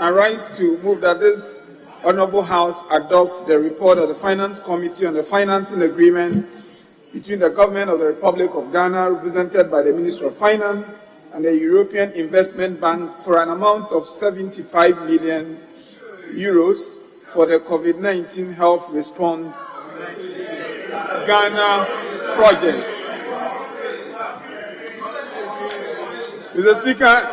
I rise to move that this Honourable House adopts the report of the Finance Committee on the financing agreement between the Government of the Republic of Ghana, represented by the Minister of Finance, and the European Investment Bank for an amount of 75 million euros for the COVID-19 Health Response Ghana project. Mr. Speaker,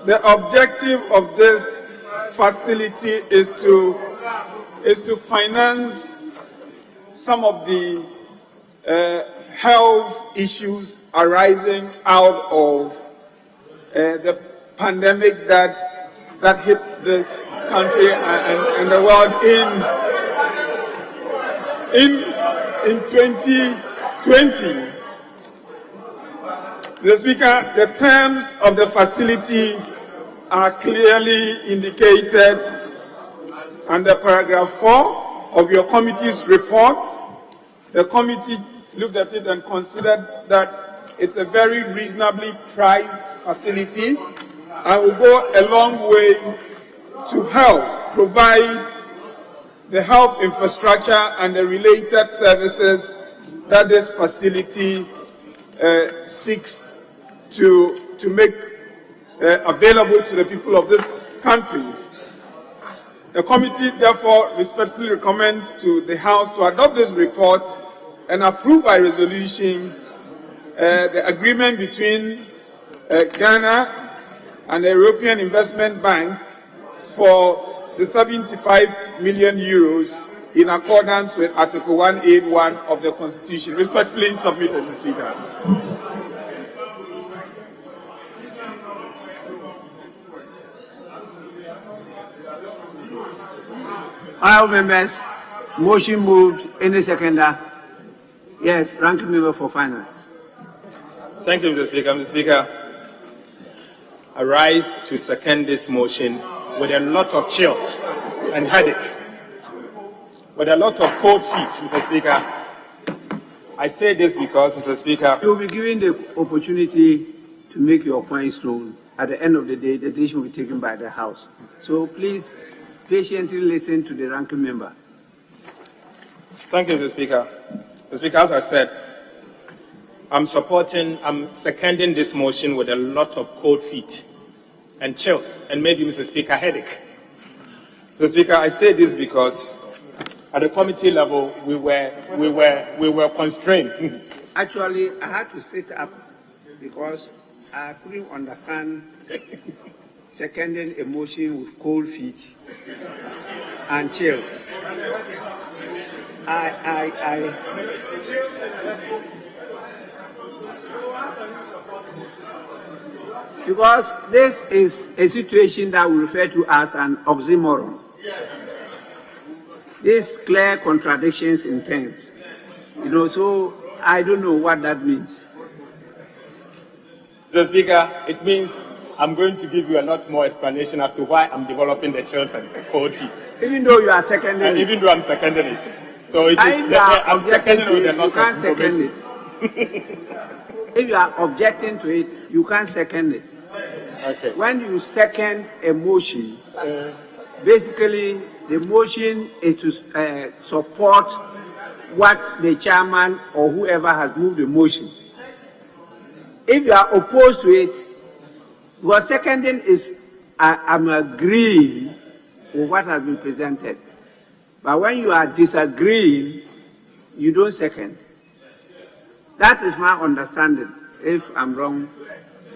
the objective of this facility is to finance some of the health issues arising out of the pandemic that hit this country and the world in 2020. Mr. Speaker, the terms of the facility are clearly indicated under paragraph 4 of your committee's report. The committee looked at it and considered that it's a very reasonably priced facility and will go a long way to help provide the health infrastructure and the related services that this facility seeks to make available to the people of this country. The committee therefore respectfully recommends to the House to adopt this report and approve by resolution the agreement between Ghana and the European Investment Bank for the 75 million euros in accordance with Article 181 of the Constitution. Respectfully submitted, Mr. Speaker. Honourable members, motion moved. Any seconder? Yes, ranking member for finance. Thank you, Mr. Speaker. Mr. Speaker, I rise to second this motion with a lot of chills and headache, with a lot of cold feet, Mr. Speaker. I say this because, Mr. Speaker, you will be given the opportunity to make your points known. At the end of the day, the decision will be taken by the House. So please patiently listen to the ranking member. Thank you, Mr. Speaker. Mr. Speaker, as I said, I'm seconding this motion with a lot of cold feet and chills, and maybe, Mr. Speaker, headache. Mr. Speaker, I say this because at the committee level, we were constrained. Actually, I had to sit up because I couldn't understand seconding a motion with cold feet and chills. Because this is a situation that we refer to as an oxymoron. These clear contradictions in terms. So I don't know what that means. Mr. Speaker, it means I'm going to give you a lot more explanation as to why I'm developing the chills and cold feet. Even though you are seconding it. Even though I'm seconding it. So it is, I'm seconding it with a lot of information. If you are objecting to it, you can't second it. Okay. When you second a motion, basically the motion is to support what the chairman or whoever has moved the motion. If you are opposed to it, what seconding is I'm agreeing with what has been presented. But when you are disagreeing, you don't second. That is my understanding. If I'm wrong,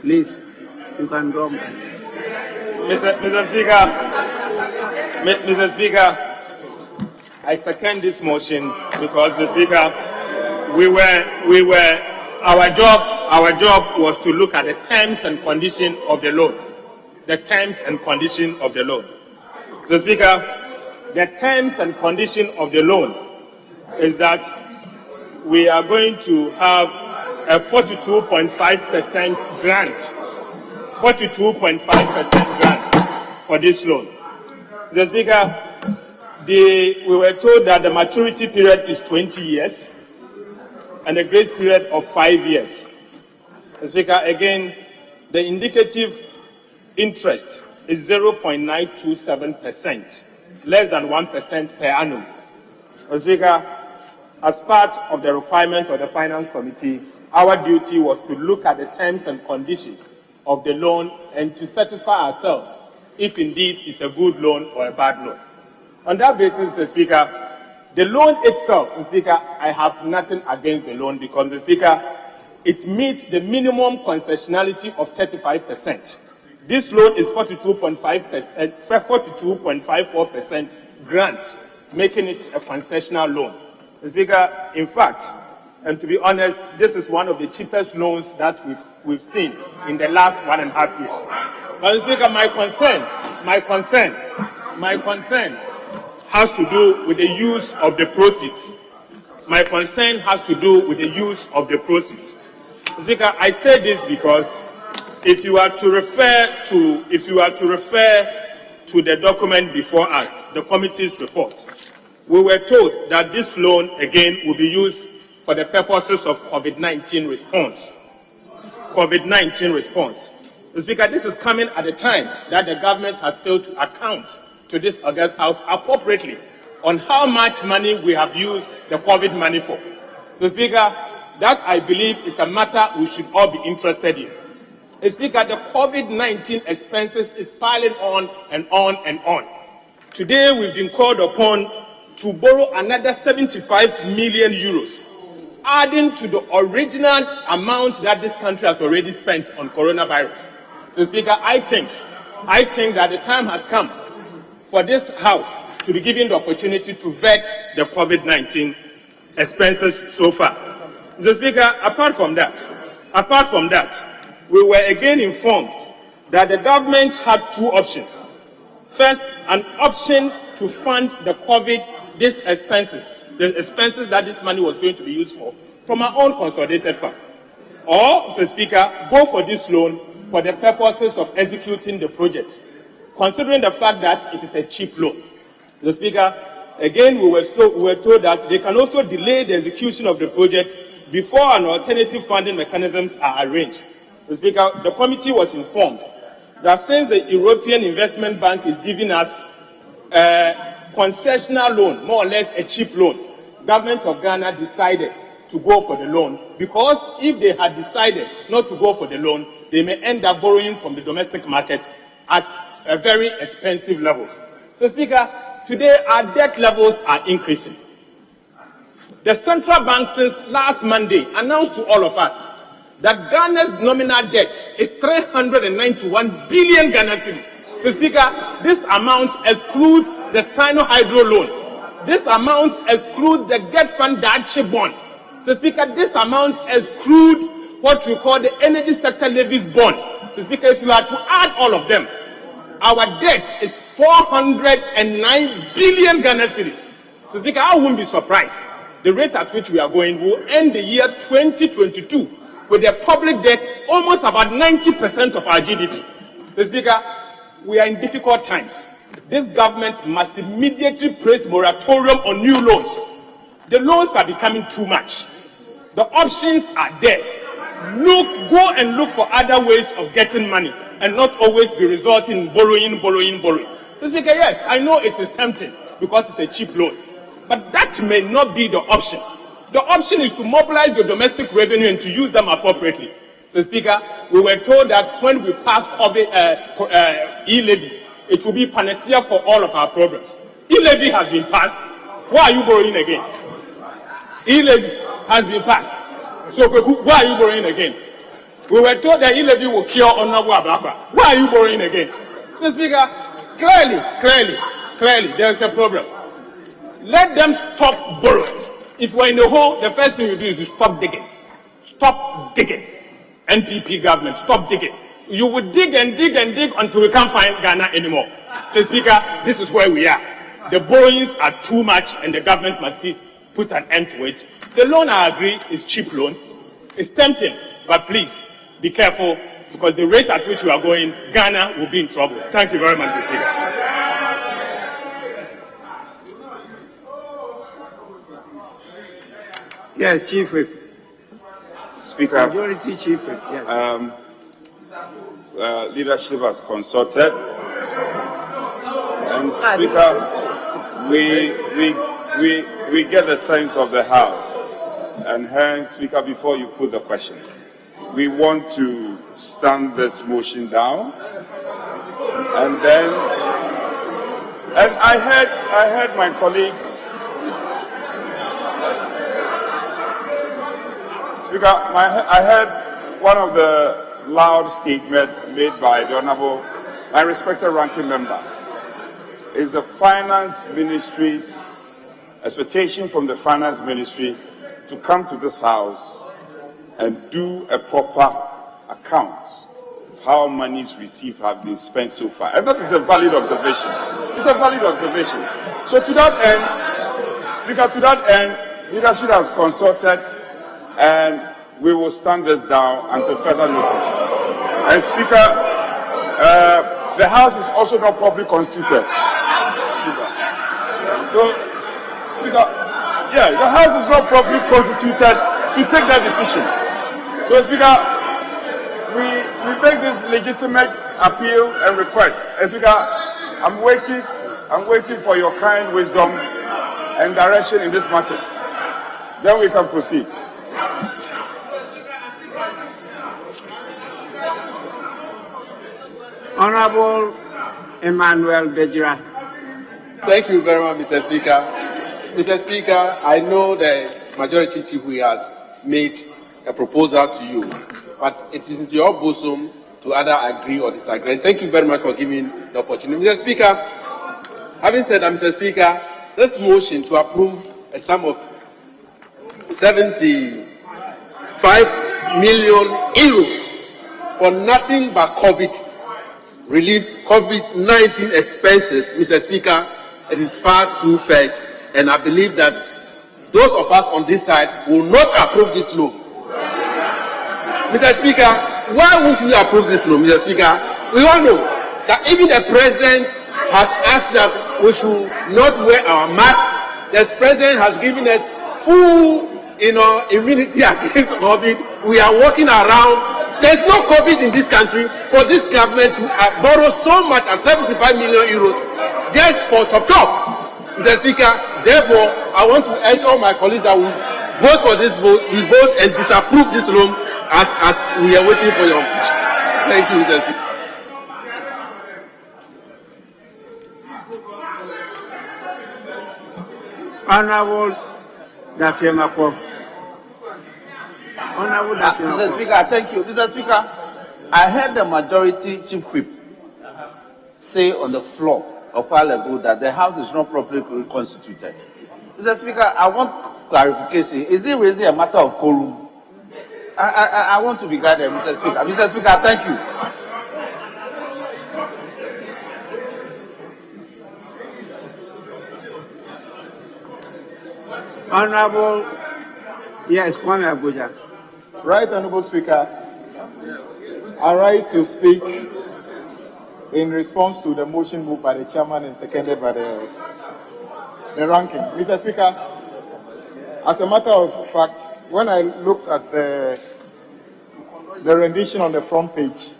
please, you can draw me. Mr. Speaker, I second this motion because, Mr. Speaker, our job was to look at the terms and conditions of the loan. The terms and conditions of the loan. Mr. Speaker, the terms and conditions of the loan is that we are going to have a 42.5% grant. 42.5% grant for this loan. Mr. Speaker, we were told that the maturity period is 20 years and a grace period of 5 years. Mr. Speaker, again, the indicative interest is 0.927%, less than 1% per annum. Mr. Speaker, as part of the requirement of the Finance Committee, our duty was to look at the terms and conditions of the loan and to satisfy ourselves if indeed it's a good loan or a bad loan. On that basis, Mr. Speaker, the loan itself, Mr. Speaker, I have nothing against the loan because, Mr. Speaker, it meets the minimum concessionality of 35%. This loan is 42.54% grant, making it a concessional loan. Mr. Speaker, in fact, and to be honest, this is one of the cheapest loans that we've seen in the last 1.5 years. But, Mr. Speaker, my concern has to do with the use of the proceeds. My concern has to do with the use of the proceeds. Mr. Speaker, I say this because if you are to refer to the document before us, the committee's report, we were told that this loan again will be used for the purposes of COVID-19 response. COVID-19 response. Mr. Speaker, this is coming at a time that the government has failed to account to this August House appropriately on how much money we have used the COVID money for. Mr. Speaker, that I believe is a matter we should all be interested in. Mr. Speaker, the COVID-19 expenses is piling on and on and on. Today we've been called upon to borrow another 75 million euros, adding to the original amount that this country has already spent on coronavirus. So, Speaker, I think that the time has come for this House to be given the opportunity to vet the COVID-19 expenses so far. Mr. Speaker, apart from that, we were again informed that the government had two options. First, an option to fund the these expenses, the expenses that this money was going to be used for, from our own consolidated fund. Or, Mr. Speaker, go for this loan for the purposes of executing the project, considering the fact that it is a cheap loan. Mr. Speaker, again, we were told that they can also delay the execution of the project before an alternative funding mechanisms are arranged. Mr. Speaker, the committee was informed that since the European Investment Bank is giving us a concessional loan, more or less a cheap loan, government of Ghana decided to go for the loan, because if they had decided not to go for the loan, they may end up borrowing from the domestic market at very expensive levels. So, Speaker, today our debt levels are increasing. The central bank since last Monday announced to all of us that Ghana's nominal debt is 391 billion Ghana cedis. So, Speaker, this amount excludes the Sino-Hydro loan. This amount excludes the Get Fund Dachi bond. So, Speaker, this amount excludes what we call the energy sector levies bond. So, Speaker, if you are to add all of them, our debt is 409 billion Ghana cedis. So, Speaker, I won't be surprised. The rate at which we are going will end the year 2022 with a public debt almost about 90% of our GDP. So, Speaker, we are in difficult times. This government must immediately place moratorium on new loans. The loans are becoming too much. The options are there. Go and look for other ways of getting money and not always be resulting in borrowing. So, Speaker, yes, I know it is tempting because it's a cheap loan, but that may not be the option. The option is to mobilize the domestic revenue and to use them appropriately. So, Speaker, we were told that when we pass e-levy, it will be panacea for all of our problems. E-levy has been passed. Why are you borrowing again? E-levy has been passed. So, why are you borrowing again? We were told that e-levy will cure Honorable Abakwa. Why are you borrowing again? So, Speaker, clearly, there is a problem. Let them stop borrowing. If we're in the hole, the first thing you do is to stop digging. Stop digging. NPP government, stop digging. You will dig and dig and dig until we can't find Ghana anymore. So, Speaker, this is where we are. The borrowings are too much and the government must put an end to it. The loan, I agree, is cheap loan. It's tempting, but please be careful, because the rate at which we are going, Ghana will be in trouble. Thank you very much, Mr. Speaker. Yes, Chief Whip. Speaker, Majority Chief Whip, yes. Leadership has consulted And Speaker, we get the sense of the House. And hence, Speaker, before you put the question, we want to stand this motion down. And then, and I heard my colleague, Speaker, I heard one of the loud statements made by the Honorable, my respected ranking member, is the Finance Ministry's expectation from the Finance Ministry to come to this House and do a proper account of how monies received have been spent so far. And that is a valid observation. It's a valid observation. So to that end, Speaker, to that end, leadership has consulted and we will stand this down until further notice. And Speaker, the House is also not properly constituted. So, Speaker, yeah, the House is not properly constituted to take that decision. So, Speaker, we make this legitimate appeal and request. And Speaker, I'm waiting for your kind wisdom and direction in this matter. Then we can proceed. Honorable Emmanuel Bejira. Thank you very much, Mr. Speaker. Mr. Speaker, I know the majority chief has made a proposal to you, but it is into your bosom to either agree or disagree. And thank you very much for giving the opportunity. Mr. Speaker, having said that, Mr. Speaker, this motion to approve a sum of 75 million euros for nothing but COVID relief, COVID-19 expenses, Mr. Speaker, it is far too fetched, and I believe that those of us on this side will not approve this law. Mr. Speaker, why won't we approve this law, Mr. Speaker? We all know that even the President has asked that we should not wear our masks. The President has given us full, immunity against COVID. We are walking around. There's no COVID in this country for this government to borrow so much as 75 million euros just for chop. Mr. Speaker, therefore, I want to urge all my colleagues that we vote for this vote, we vote and disapprove this loan as we are waiting for your. Thank you, Mr. Speaker. Honorable Dafiemako. Mr. Speaker, thank you. Mr. Speaker, I heard the majority chief whip say on the floor a while ago that the House is not properly constituted. Mr. Speaker, I want clarification. Is it really a matter of quorum? I want to be guided, Mr. Speaker. Mr. Speaker, thank you. Honorable, yes, Kwame Abuja. Right, Honorable Speaker, I rise to speak in response to the motion moved by the chairman and seconded by the ranking. Mr. Speaker, as a matter of fact, when I looked at the rendition on the front page,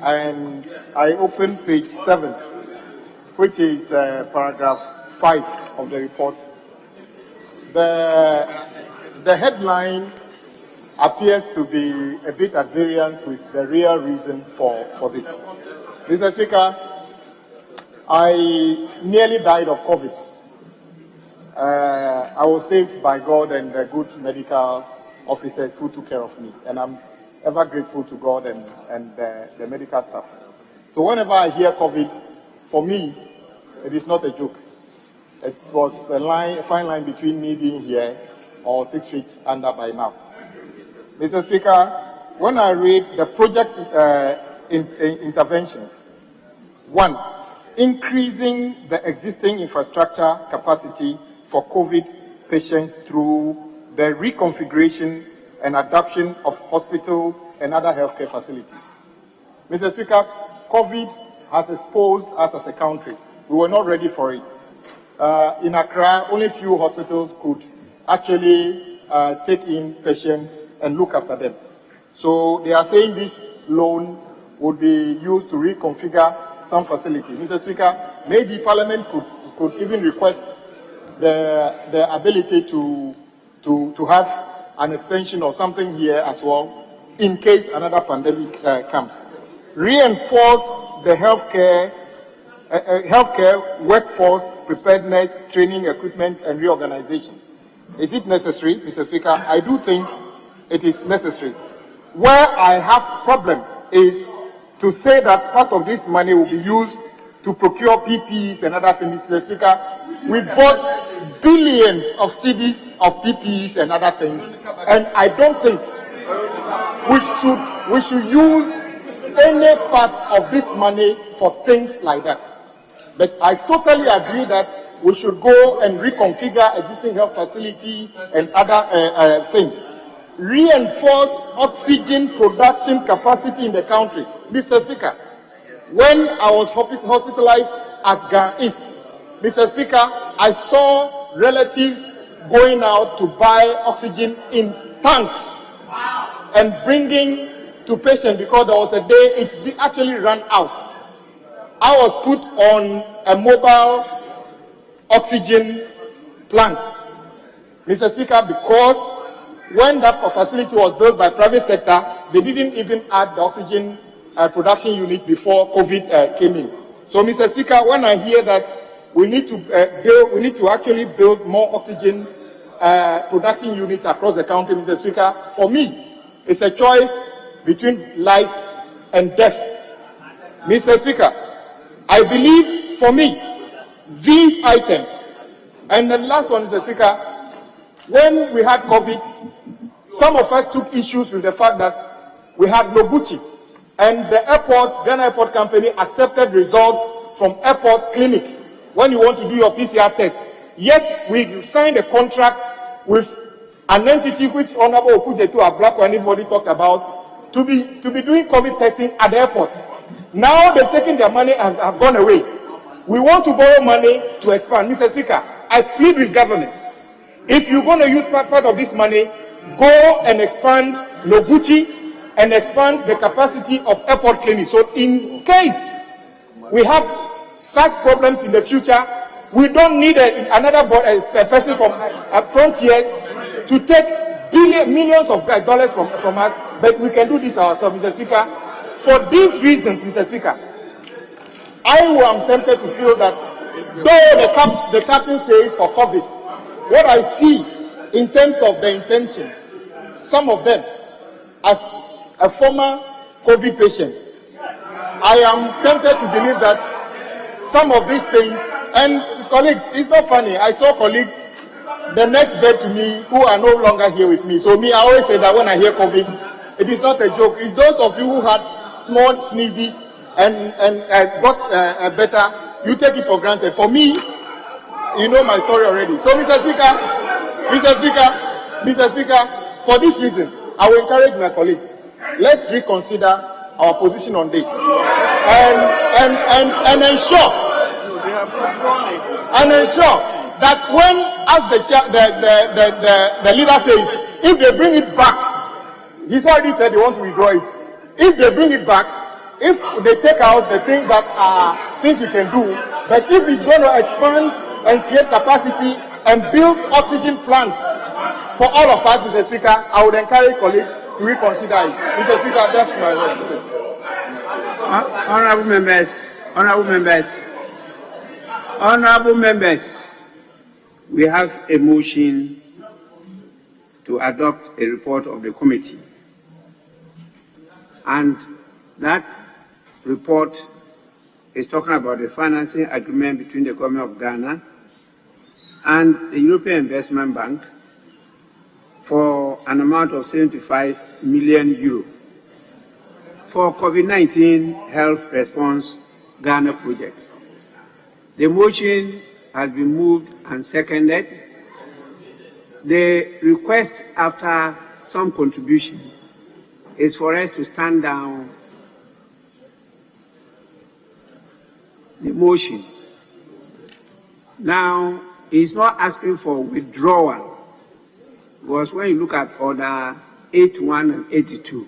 and I opened page 7, which is paragraph 5 of the report, the headline appears to be a bit at variance with the real reason for this. Mr. Speaker, I nearly died of COVID. I was saved by God and the good medical officers who took care of me, and I'm ever grateful to God and the medical staff. So whenever I hear COVID, for me, it is not a joke. It was a fine line between me being here or 6 feet under by now. Mr. Speaker, when I read the project interventions, 1, increasing the existing infrastructure capacity for COVID patients through the reconfiguration and adoption of hospital and other healthcare facilities. Mr. Speaker, COVID has exposed us as a country. We were not ready for it. In Accra, only few hospitals could actually take in patients and look after them. So they are saying this loan would be used to reconfigure some facility. Mr. Speaker, maybe Parliament could even request the ability to have an extension or something here as well, in case another pandemic comes. Reinforce the healthcare workforce preparedness, training, equipment, and reorganization. Is it necessary, Mr. Speaker? I do think it is necessary. Where I have problem is to say that part of this money will be used to procure PPEs and other things, Mr. Speaker. We bought billions of cedis of PPEs and other things, and I don't think we should use any part of this money for things like that. But I totally agree that we should go and reconfigure existing health facilities and other things. Reinforce oxygen production capacity in the country. Mr. Speaker, when I was hospitalized at Ghana East, Mr. Speaker, I saw relatives going out to buy oxygen in tanks and bringing to patients because there was a day it actually ran out. I was put on a mobile oxygen plant, Mr. Speaker, because when that facility was built by private sector, they didn't even add the oxygen production unit before COVID came in. So, Mr. Speaker, when I hear that we need to actually build more oxygen production units across the country, Mr. Speaker, for me, it's a choice between life and death. Mr. Speaker, I believe, for me, these items, and the last one, Mr. Speaker, when we had COVID, some of us took issues with the fact that we had Noguchi, and the Ghana Airport Company accepted results from airport clinic when you want to do your PCR test. Yet we signed a contract with an entity which Honorable Okujetu Ablako and everybody talked about to be doing COVID testing at the airport. Now they've taken their money and have gone away. We want to borrow money to expand. Mr. Speaker, I plead with government. If you're going to use part of this money, go and expand Noguchi and expand the capacity of airport clinics. So in case we have such problems in the future, we don't need another person from frontiers to take millions of dollars from us, but we can do this ourselves, Mr. Speaker. For these reasons, Mr. Speaker, I am tempted to feel that though the captain says for COVID, what I see in terms of the intentions, some of them, as a former COVID patient, I am tempted to believe that some of these things, and colleagues, it's not funny, I saw colleagues, the next bed to me, who are no longer here with me. So me, I always say that when I hear COVID, it is not a joke. It's those of you who had small sneezes and got better, you take it for granted. For me, you know my story already. So, Mr. Speaker, for these reasons, I will encourage my colleagues, let's reconsider our position on this and ensure that when, as the leader says, if they bring it back, he's already said they want to withdraw it. If they bring it back, if they take out the things that things we can do, but if it's going to expand and create capacity and build oxygen plants for all of us, Mr. Speaker, I would encourage colleagues to reconsider it. Mr. Speaker, that's my word. Honorable members, we have a motion to adopt a report of the committee. And that report is talking about the financing agreement between the government of Ghana and the European Investment Bank for an amount of 75 million euro for COVID-19 health response Ghana project. The motion has been moved and seconded. The request, after some contribution, is for us to stand down the motion. Now, he's not asking for withdrawal, because when you look at order 81 and 82,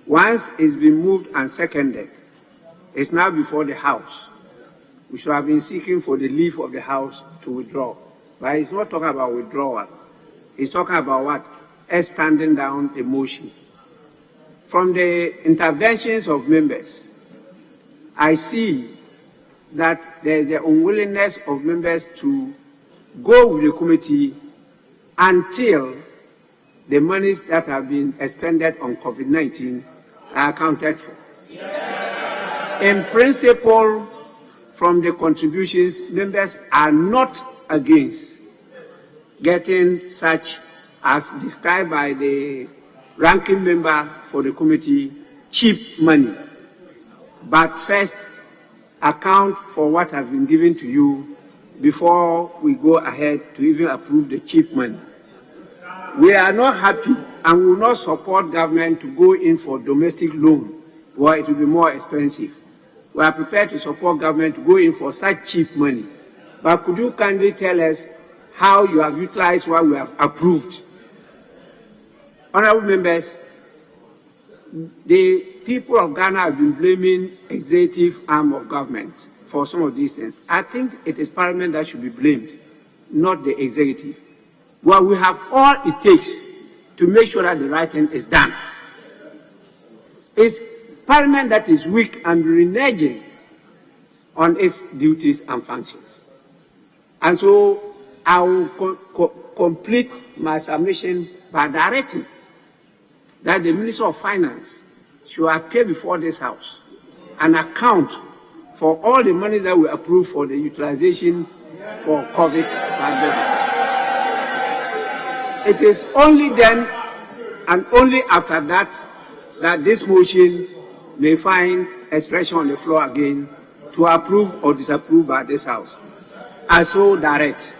once it's been moved and seconded, is now before the House. We should have been seeking for the leave of the House to withdraw. But it's not talking about withdrawal. It's talking about what? Us standing down the motion. From the interventions of members, I see that there is the unwillingness of members to go with the committee until the monies that have been expended on COVID-19 are accounted for. In principle, from the contributions, members are not against getting such as described by the ranking member for the committee, cheap money. But first, account for what has been given to you before we go ahead to even approve the cheap money. We are not happy and will not support government to go in for domestic loan where it will be more expensive. We are prepared to support government to go in for such cheap money. But could you kindly tell us how you have utilized what we have approved? Honorable members, the people of Ghana have been blaming executive arm of government for some of these things. I think it is Parliament that should be blamed, not the executive. Well, we have all it takes to make sure that the right thing is done. It's Parliament that is weak and reneging on its duties and functions. And so I will complete my submission by directing that the Minister of Finance should appear before this House and account for all the monies that we approve for the utilization for COVID pandemic. It is only then and only after that that this motion may find expression on the floor again to approve or disapprove by this House. I so direct.